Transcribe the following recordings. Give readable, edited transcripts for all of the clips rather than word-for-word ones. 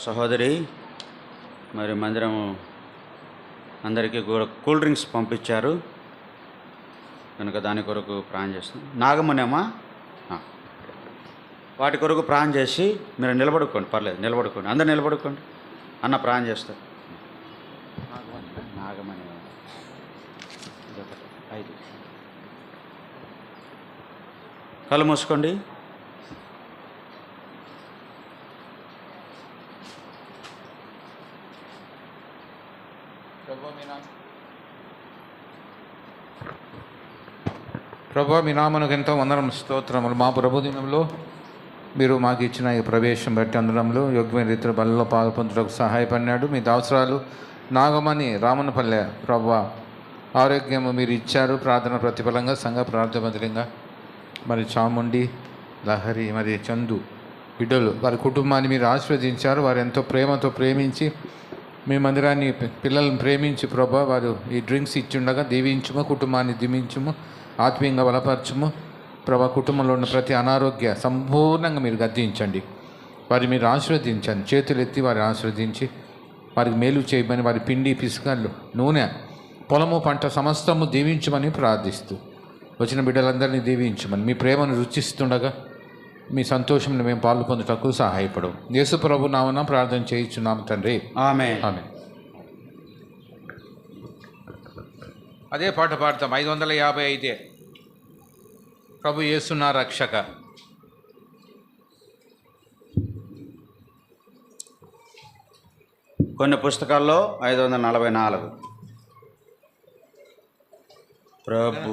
సహోదరి మరి మందిరం అందరికీ కూడా కూల్ డ్రింక్స్ పంపించారు కనుక దాని కొరకు ప్రాణం చేస్తుంది. నాగమనేమా వాటి కొరకు ప్రాణం చేసి మీరు నిలబడుకోండి, పర్లేదు నిలబడుకోండి, అందరు నిలబడుకోండి. అన్న ప్రాణం చేస్తారు. నాగమణి ఇదొకటి 5 కళ్ళు మూసుకోండి. ప్రభా, మీ నామనకు ఎంతో వందనం స్తోత్రములు. మా ప్రభుదినంలో మీరు మాకు ఇచ్చిన ఈ ప్రవేశం బట్టి అందడంలో యోగ్యమైన రీతిలో బలలో పాల్పొందుటకు సహాయపడినాడు. మీ దాసరాలు నాగమణి రామనపల్లె ప్రభా ఆరోగ్యము మీరు ఇచ్చారు. ప్రార్థన ప్రతిఫలంగా సంఘ ప్రార్థన బదిలంగా మరి చాముండి లహరి మరి చందు బిడ్డలు వారి కుటుంబాన్ని మీరు ఆశీర్వదించారు. వారు ఎంతో ప్రేమతో ప్రేమించి మీ మందిరాన్ని పిల్లలను ప్రేమించి ప్రభా వారు ఈ డ్రింక్స్ ఇచ్చిండగా దీవించుము, కుటుంబాన్ని దీవించుము, ఆత్మీయంగా బలపరచుము ప్రభా. కుటుంబంలో ఉన్న ప్రతి అనారోగ్య సంపూర్ణంగా మీరు గద్దించండి. వారి మీరు ఆశీర్వదించండి. చేతులెత్తి వారి ఆశీర్వదించి వారికి మేలు చేయమని, వారి పిండి పిసుకలు నూనె పొలము పంట సమస్తము దీవించమని ప్రార్థిస్తూ వచ్చిన బిడ్డలందరినీ దీవించమని, మీ ప్రేమను రుచిస్తుండగా మీ సంతోషంలో మేము పాలు పొందుటకు సహాయపడవు. యేసు ప్రభు నామన ప్రార్థన చేయించున్నాము తండ్రి, ఆమేన్. ఆమేన్. అదే పాట పాడతాం. 555 ప్రభు యేసు నా రక్షక. కొన్ని పుస్తకాల్లో 544 ప్రభు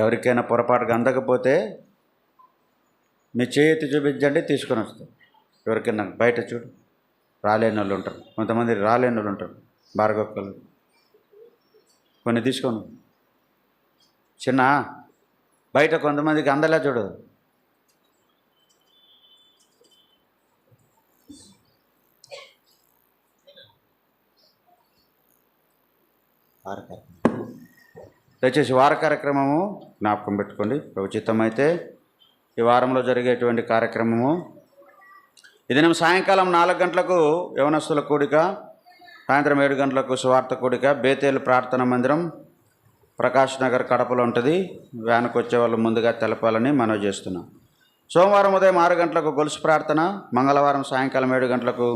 ఎవరికైనా పొరపాటుగా అందకపోతే మీ చేతి చూపించండి, తీసుకొని వస్తాం. ఎవరికైనా బయట చూడు, రాలేని వాళ్ళు ఉంటారు, కొంతమంది రాలేని వాళ్ళు ఉంటారు, భార్గొక్కలు. కొన్ని తీసుకోను. చిన్న బయట కొంతమందికి అందలే చూడు. దయచేసి వార కార్యక్రమము జ్ఞాపకం పెట్టుకోండి. ఉచితమైతే ఈ వారంలో జరిగేటువంటి కార్యక్రమము ఈ దినం సాయంకాలం 4 గంటలకు యవనస్తుల కూడిక, సాయంత్రం 7 గంటలకు సువార్త కూడిక, బేతేలు ప్రార్థన మందిరం, ప్రకాష్ నగర్, కడపలో ఉంటుంది. వ్యాన్కి వచ్చే వాళ్ళు ముందుగా తెలపాలని మనవి చేస్తున్నాం. సోమవారం ఉదయం 6 గంటలకు గొలుసు ప్రార్థన, మంగళవారం సాయంకాలం 7 గంటలకు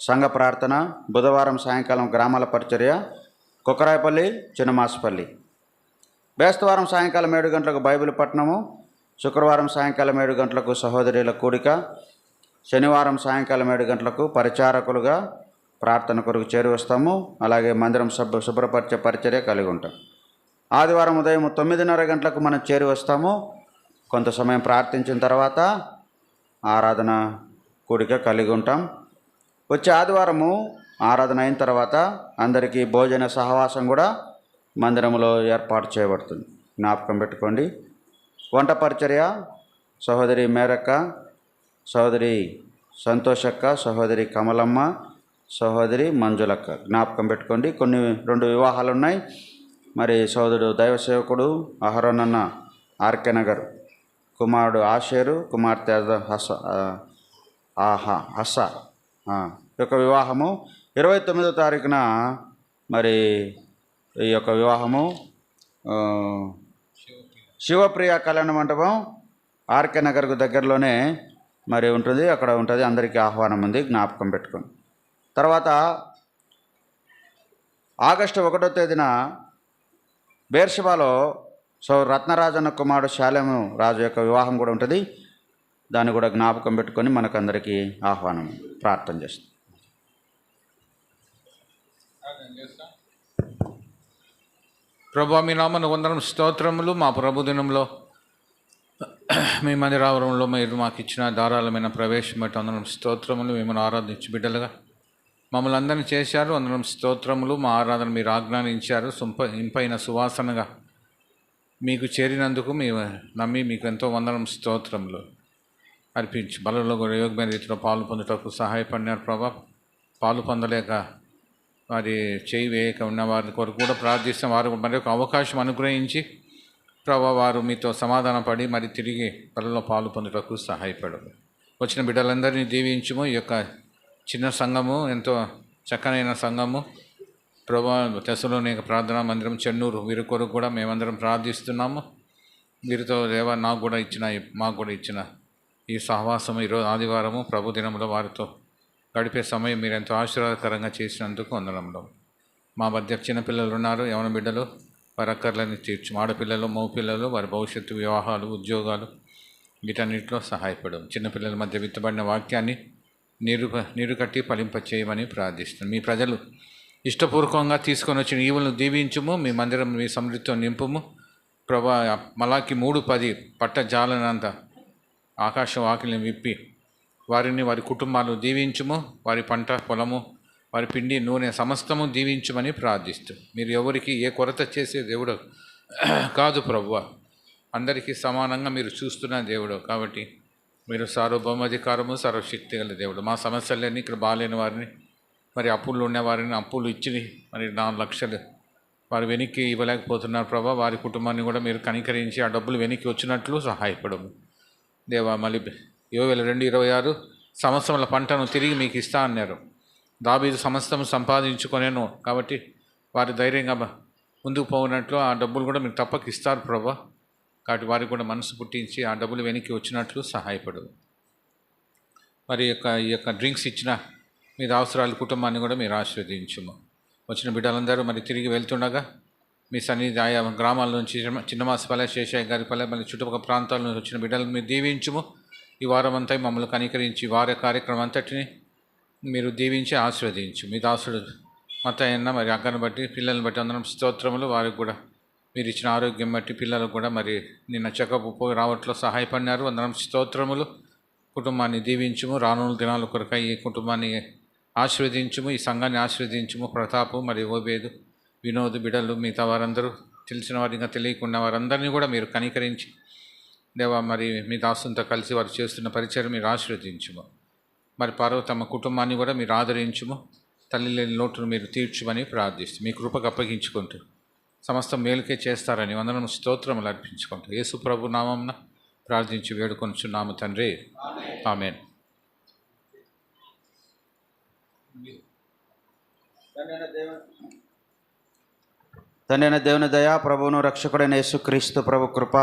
సంఘ ప్రార్థన, బుధవారం సాయంకాలం గ్రామాల పరిచర్య, కుక్కరాయపల్లి, చిన్నమాసపల్లి. బేస్తవారం సాయంకాలం 7 గంటలకు బైబిల్ పట్టణము, శుక్రవారం సాయంకాలం 7 గంటలకు సహోదరుల కూడిక, శనివారం సాయంకాలం 7 గంటలకు పరిచారకులుగా ప్రార్థన కొరకు చేరి వస్తాము. అలాగే మందిరం శుభ్రపరిచే పరిచర్య కలిగి ఉంటాం. ఆదివారం ఉదయం 9:30 గంటలకు మనం చేరి వస్తాము. కొంత సమయం ప్రార్థించిన తర్వాత ఆరాధన కూడిక కలిగి ఉంటాం. వచ్చే ఆదివారము ఆరాధన అయిన తర్వాత అందరికీ భోజన సహవాసం కూడా మందిరంలో ఏర్పాటు చేయబడుతుంది. జ్ఞాపకం పెట్టుకోండి. వంట పరిచర్య సహోదరి మేరక్క, సహోదరి సంతోషక్క, సహోదరి కమలమ్మ, సహోదరి మంజులక్క. జ్ఞాపకం పెట్టుకోండి. 2 వివాహాలు ఉన్నాయి. మరి సోదరుడు దైవ సేవకుడు అహరోనన్న ఆర్కే నగర్ కుమారుడు ఆషేరు, కుమార్తె హస్స యొక్క వివాహము 29వ తారీఖున. మరి ఈ యొక్క వివాహము శివప్రియ కళ్యాణ మండపం ఆర్కే నగర్కు దగ్గరలోనే మరి ఉంటుంది, అక్కడ ఉంటుంది. అందరికీ ఆహ్వానం ఉంది, జ్ఞాపకం పెట్టుకోండి. తర్వాత ఆగస్టు 1వ తేదీన బేర్షబాలో రత్నరాజన్న కుమారుడు శాలెము రాజు యొక్క వివాహం కూడా ఉంటుంది. దాన్ని కూడా జ్ఞాపకం పెట్టుకొని మనకందరికీ ఆహ్వానం. ప్రార్థన చేస్తాం. ప్రభా, మీ నామను వందనం స్తోత్రములు. మా ప్రభు దినంలో మీ మందిరావరంలో మీరు మాకు ఇచ్చిన ధారాళమైన ప్రవేశం బట్టి అందరం స్తోత్రములు. మిమ్మల్ని ఆరాధించి బిడ్డలుగా మమ్మల్ని అందరినీ చేశారు. అందరం స్తోత్రములు. మా ఆరాధన మీరు ఆజ్ఞానించారు. ఇంపైన సువాసనగా మీకు చేరినందుకు మేము నమ్మి మీకు ఎంతో వందనం స్తోత్రములు అర్పించి బలలో కూడా యోగ్యమైన రీతిలో పాలు పొందుటకు సహాయపడినారు ప్రభా. పాలు పొందలేక వారి చేయి వేయక ఉన్న వారి కొరకు కూడా ప్రార్థిస్తాం. వారు మరి ఒక అవకాశం అనుగ్రహించి ప్రభా వారు మీతో సమాధానం పడి మరి తిరిగి బలలో పాలు పొందుటకు సహాయపడరు. వచ్చిన బిడ్డలందరినీ దీవించుము. ఈ యొక్క చిన్న సంఘము ఎంతో చక్కనైన సంఘము ప్రభా. తెస్సలోనిక ప్రార్థనా మందిరం చెన్నూరు వీరి కొరకు కూడా మేమందరం ప్రార్థిస్తున్నాము. వీరితో దేవా మాకు కూడా ఇచ్చిన ఈ సహవాసం ఈరోజు ఆదివారము ప్రభు దినంలో వారితో గడిపే సమయం మీరు ఎంతో ఆశీర్వాదకరంగా చేసినందుకు వందనంలో. మా మధ్య చిన్నపిల్లలు ఉన్నారు, యవన బిడ్డలు, వారి అక్కర్లని తీర్చు. ఆడపిల్లలు, మగపిల్లలు, వారి భవిష్యత్తు, వివాహాలు, ఉద్యోగాలు వీటన్నిటిలో సహాయపడము. చిన్నపిల్లల మధ్య విత్తబడిన వాక్యాన్ని నీరు కట్టి ఫలింప చేయమని ప్రార్థిస్తున్నాం. మీ ప్రజలు ఇష్టపూర్వకంగా తీసుకొని వచ్చిన ఈవులను దీవించుము. మీ మందిరం మీ సమృద్ధితో నింపుము ప్రభా. మలాకి 3:10 పట్ట జాలనంత ఆకాశం వాకిలిని విప్పి వారిని వారి కుటుంబాలు దీవించుము. వారి పంట పొలము, వారి పిండి నూనె సమస్తము దీవించుమని ప్రార్థిస్తూ, మీరు ఎవరికి ఏ కొరత చేసే దేవుడు కాదు ప్రభువ, అందరికీ సమానంగా మీరు చూస్తున్న దేవుడు కాబట్టి మీరు సార్వభౌమాధికారము సర్వశక్తి గల దేవుడు. మా సమస్యలన్నీ ఇక్కడ బాగాలేని వారిని, మరి అప్పులు ఉన్నవారిని అప్పులు ఇచ్చి మరి 4 లక్షలు వారు వెనక్కి ఇవ్వలేకపోతున్నారు ప్రభా. వారి కుటుంబాన్ని కూడా మీరు కనికరించి ఆ డబ్బులు వెనక్కి వచ్చినట్లు సహాయపడము దేవా. మళ్ళీ 2026 సంవత్సరాల పంటను తిరిగి మీకు ఇస్తా అన్నారు. దావీదు సమస్తం సంపాదించుకొనేను కాబట్టి వారి ధైర్యంగా ముందుకు పోయినట్లు ఆ డబ్బులు కూడా మీరు తప్పక ఇస్తారు ప్రభా. కాబట్టి వారికి కూడా మనసు పుట్టించి ఆ డబ్బులు వెనక్కి వచ్చినట్లు సహాయపడు. మరి ఈ యొక్క డ్రింక్స్ ఇచ్చిన మీ అవసరాల కుటుంబాన్ని కూడా మీరు ఆశీర్వదించుము. వచ్చిన బిడ్డలందరూ మరి తిరిగి వెళ్తుండగా మీ సన్నిధి ఆయా గ్రామాల నుంచి చిన్నమాసపల్లె, శేషయ్య గారిపల్లె, మళ్ళీ చుట్టుపక్కల ప్రాంతాల నుంచి వచ్చిన బిడ్డలను మీరు దీవించుము. ఈ వారం అంతా మమ్మల్ని కనికరించి వారి కార్యక్రమం అంతటిని మీరు దీవించి ఆశీర్వదించు. మీ దాసుడు మత్తయ్యన్న మరి అక్కను బట్టి పిల్లల్ని బట్టి అందరం స్తోత్రములు. వారికి కూడా మీరు ఇచ్చిన ఆరోగ్యం బట్టి పిల్లలకు కూడా మరి నిన్న చెకప్ పోయి రావట్లో సహాయపడినారు. వందనం స్తోత్రములు. కుటుంబాన్ని దీవించుము. రానున్న దినాల కొరకై ఈ కుటుంబాన్ని ఆశీర్వదించుము. ఈ సంఘాన్ని ఆశీర్వదించుము. ప్రతాపు మరి ఓబేదు, వినోద్ బిడలు, మిగతా వారందరూ, తెలిసిన వారు ఇంకా తెలియకుండా వారందరినీ కూడా మీరు కనికరించి దేవా మరి మీ దాసులతో కలిసి వారు చేస్తున్న పరిచయం మీరు ఆశీర్వదించుము. మరి పార్వతమ్మ కుటుంబాన్ని కూడా మీరు ఆదరించుము. తల్లి లేని లోటును మీరు తీర్చుమని ప్రార్థిస్తూ మీ కృపకు అప్పగించుకుంటూ సమస్త మేలుకే చేస్తారని వందనం స్తోత్రములు అర్పించుకుంటూ యేసు ప్రభు నామమున ప్రార్థించి వేడుకొనుచున్నాము తండ్రి. ఆమేన్. తండ్రి అయిన దేవుని దయ, ప్రభువును రక్షకుడైన యేసుక్రీస్తు ప్రభు కృప,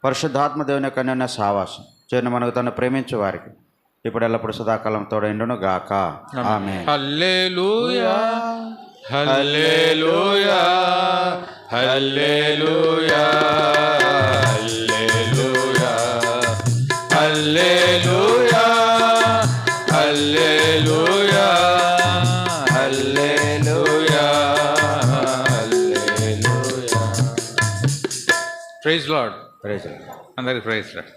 పరిశుద్ధాత్మ దేవుని యొక్క అన్యోన్య సావాసం చేరిన మనకు తను ప్రేమించే వారికి ఇప్పుడు ఎల్లప్పుడు సదాకాలం తోడైండును గాక. ఆమేన్. హల్లెలూయా హల్లెలూయా హల్లెలూయా హల్లెలూయా హల్లెలూయా హల్లెలూయా హల్లెలూయా హల్లెలూయా. Praise Lord. Praise Lord. అందరికీ ప్రైజ్ లార్డ్.